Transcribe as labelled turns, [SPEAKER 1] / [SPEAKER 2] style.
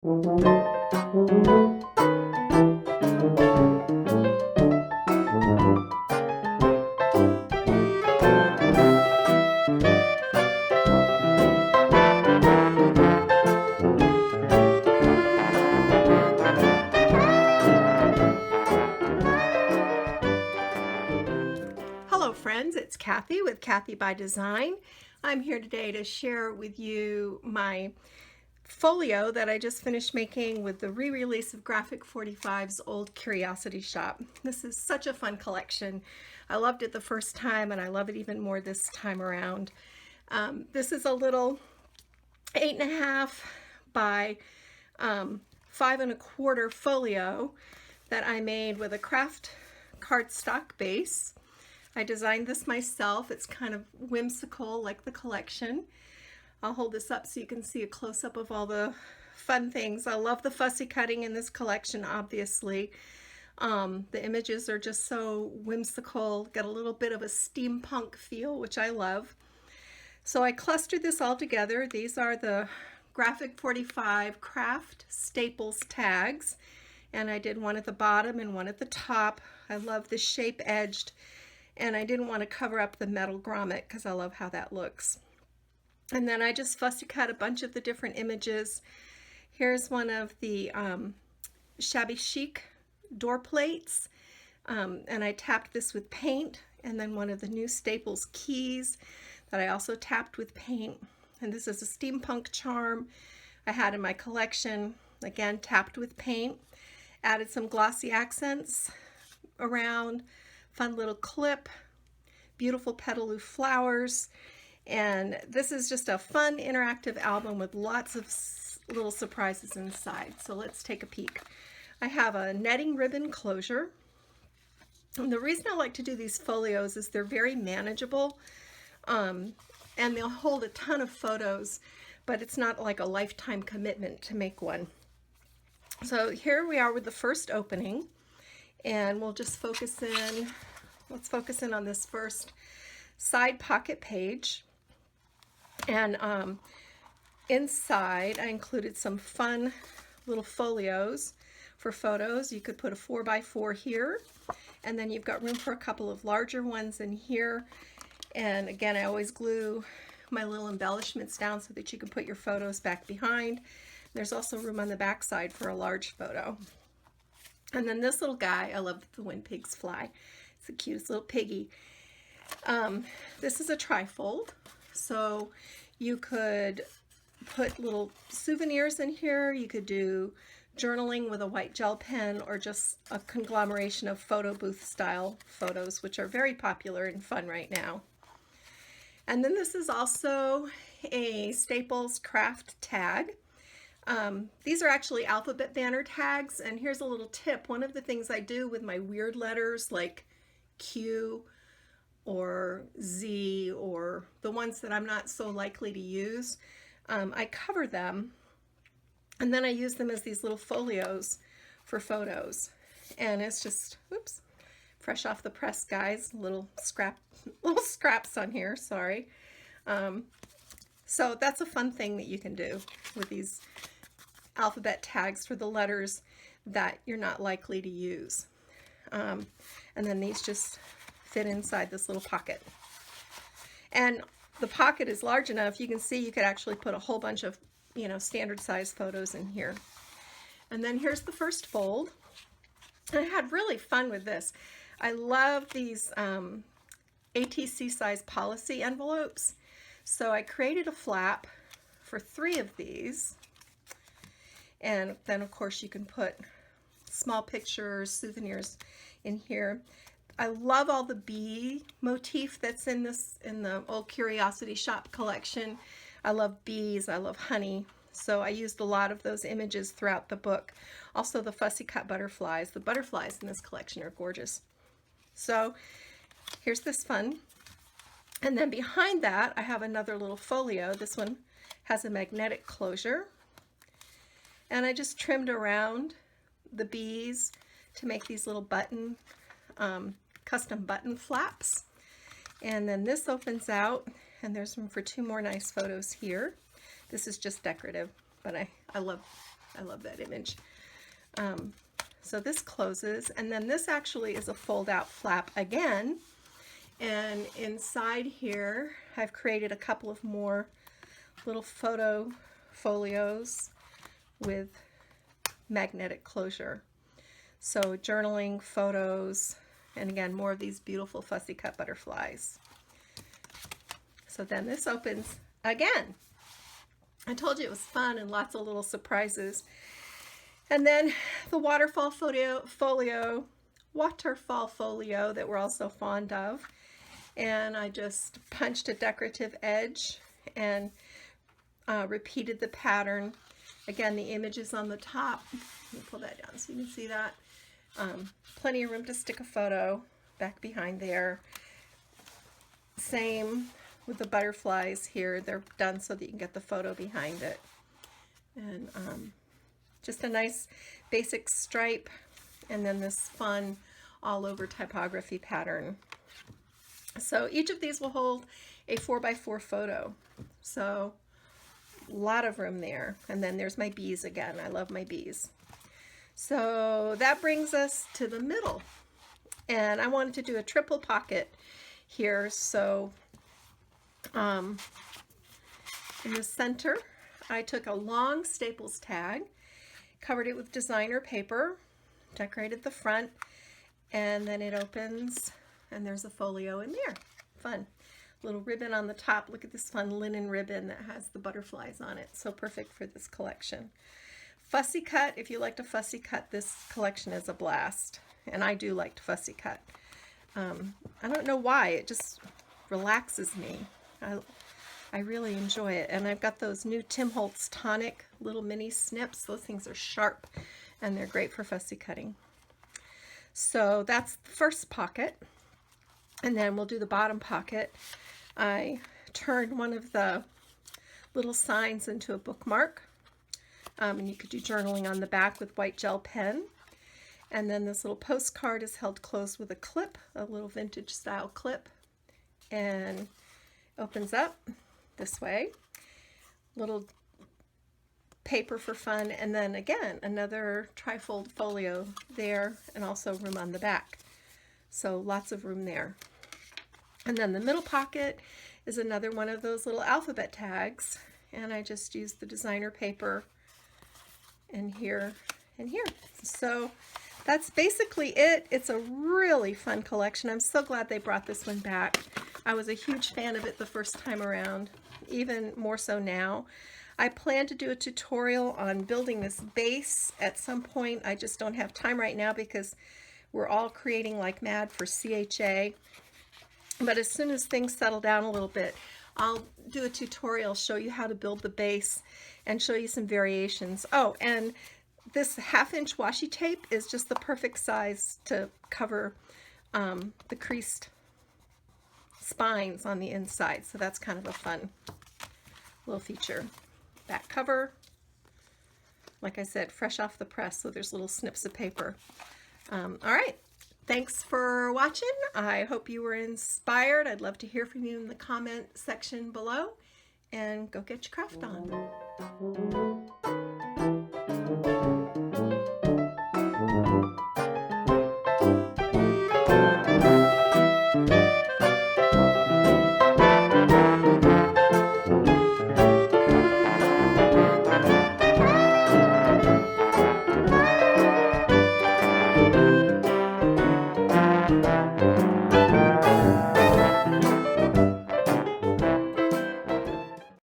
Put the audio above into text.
[SPEAKER 1] Hello friends, it's Kathy with Kathy by Design. I'm here today to share with you my folio that I just finished making with the re-release of Graphic 45's Old Curiosity Shop. This is such a fun collection. I loved it the first time and I love it even more this time around. This is a little 8.5 by 5.25 folio that I made with a craft cardstock base. I designed this myself. It's kind of whimsical like the collection. I'll hold this up so you can see a close-up of all the fun things. I love the fussy cutting in this collection, obviously. The images are just so whimsical, got a little bit of a steampunk feel, which I love. So I clustered this all together. These are the Graphic 45 craft staples tags, and I did one at the bottom and one at the top. I love the shape edged, and I didn't want to cover up the metal grommet because I love how that looks. And then I just fussy cut a bunch of the different images. Here's one of the shabby chic door plates, and I tapped this with paint, and then one of the new Staples keys that I also tapped with paint. And this is a steampunk charm I had in my collection, again tapped with paint. Added some glossy accents around, fun little clip, beautiful petaloo flowers, and this is just a fun interactive album with lots of little surprises inside. So let's take a peek. I have a netting ribbon closure, and the reason I like to do these folios is they're very manageable, and they'll hold a ton of photos, but it's not like a lifetime commitment to make one. So here we are with the first opening, and we'll just focus in. Let's focus in on this first side pocket page. And inside I included some fun little folios for photos. You could put a 4x4 here, and then you've got room for a couple of larger ones in here. And again, I always glue my little embellishments down so that you can put your photos back behind. There's also room on the back side for a large photo. And then this little guy, I love the when pigs fly. It's the cutest little piggy. This is a trifold, so you could put little souvenirs in here. You could do journaling with a white gel pen, or just a conglomeration of photo booth style photos, which are very popular and fun right now. And then this is also a Staples craft tag. These are actually alphabet banner tags, and here's a little tip. One of the things I do with my weird letters like Q or Z, or the ones that I'm not so likely to use, I cover them, and then I use them as these little folios for photos. And it's just, oops, fresh off the press, guys. Little scraps on here, sorry. So that's a fun thing that you can do with these alphabet tags for the letters that you're not likely to use. And then these just fit inside this little pocket. And the pocket is large enough, you can see you could actually put a whole bunch of, standard size photos in here. And then here's the first fold. I had really fun with this. I love these ATC size policy envelopes. So I created a flap for 3 of these. And then of course you can put small pictures, souvenirs in here. I love all the bee motif that's in the Old Curiosity Shop collection. I love bees, I love honey. So I used a lot of those images throughout the book. Also the fussy cut butterflies. The butterflies in this collection are gorgeous. So here's this fun. And then behind that I have another little folio. This one has a magnetic closure. And I just trimmed around the bees to make these little button, custom button flaps. And then this opens out, and there's room for 2 more nice photos here. This is just decorative, but I love I love that image. So this closes, and then this actually is a fold-out flap again. And inside here, I've created a couple of more little photo folios with magnetic closure. So journaling, photos, and again, more of these beautiful fussy cut butterflies. So then this opens again. I told you it was fun and lots of little surprises. And then the waterfall folio that we're all so fond of. And I just punched a decorative edge and repeated the pattern. Again, the image is on the top. Let me pull that down so you can see that. Plenty of room to stick a photo back behind there. Same with the butterflies here. They're done so that you can get the photo behind it. And just a nice basic stripe, and then this fun all over typography pattern. So each of these will hold a 4x4 photo. So a lot of room there. And then there's my bees again. I love my bees. So that brings us to the middle. And I wanted to do a triple pocket here. So in the center, I took a long Staples tag, covered it with designer paper, decorated the front, and then it opens and there's a folio in there. Fun. Little ribbon on the top. Look at this fun linen ribbon that has the butterflies on it. So perfect for this collection. Fussy cut. If you like to fussy cut, this collection is a blast. And I do like to fussy cut. I don't know why. It just relaxes me. I really enjoy it. And I've got those new Tim Holtz Tonic little mini snips. Those things are sharp and they're great for fussy cutting. So that's the first pocket. And then we'll do the bottom pocket. I turned one of the little signs into a bookmark. And you could do journaling on the back with white gel pen. And then this little postcard is held closed with a clip, a little vintage style clip. And opens up this way. Little paper for fun. And then again, another trifold folio there, and also room on the back. So lots of room there. And then the middle pocket is another one of those little alphabet tags. And I just used the designer paper and here and here. So that's basically it. It's a really fun collection. I'm so glad they brought this one back. I was a huge fan of it the first time around, even more so now. I plan to do a tutorial on building this base at some point. I just don't have time right now because we're all creating like mad for CHA. But as soon as things settle down a little bit, I'll do a tutorial, show you how to build the base and show you some variations. Oh, and this 1/2-inch washi tape is just the perfect size to cover the creased spines on the inside. So that's kind of a fun little feature. Back cover, like I said, fresh off the press, so there's little snips of paper. All right. Thanks for watching. I hope you were inspired. I'd love to hear from you in the comment section below, and go get your craft on.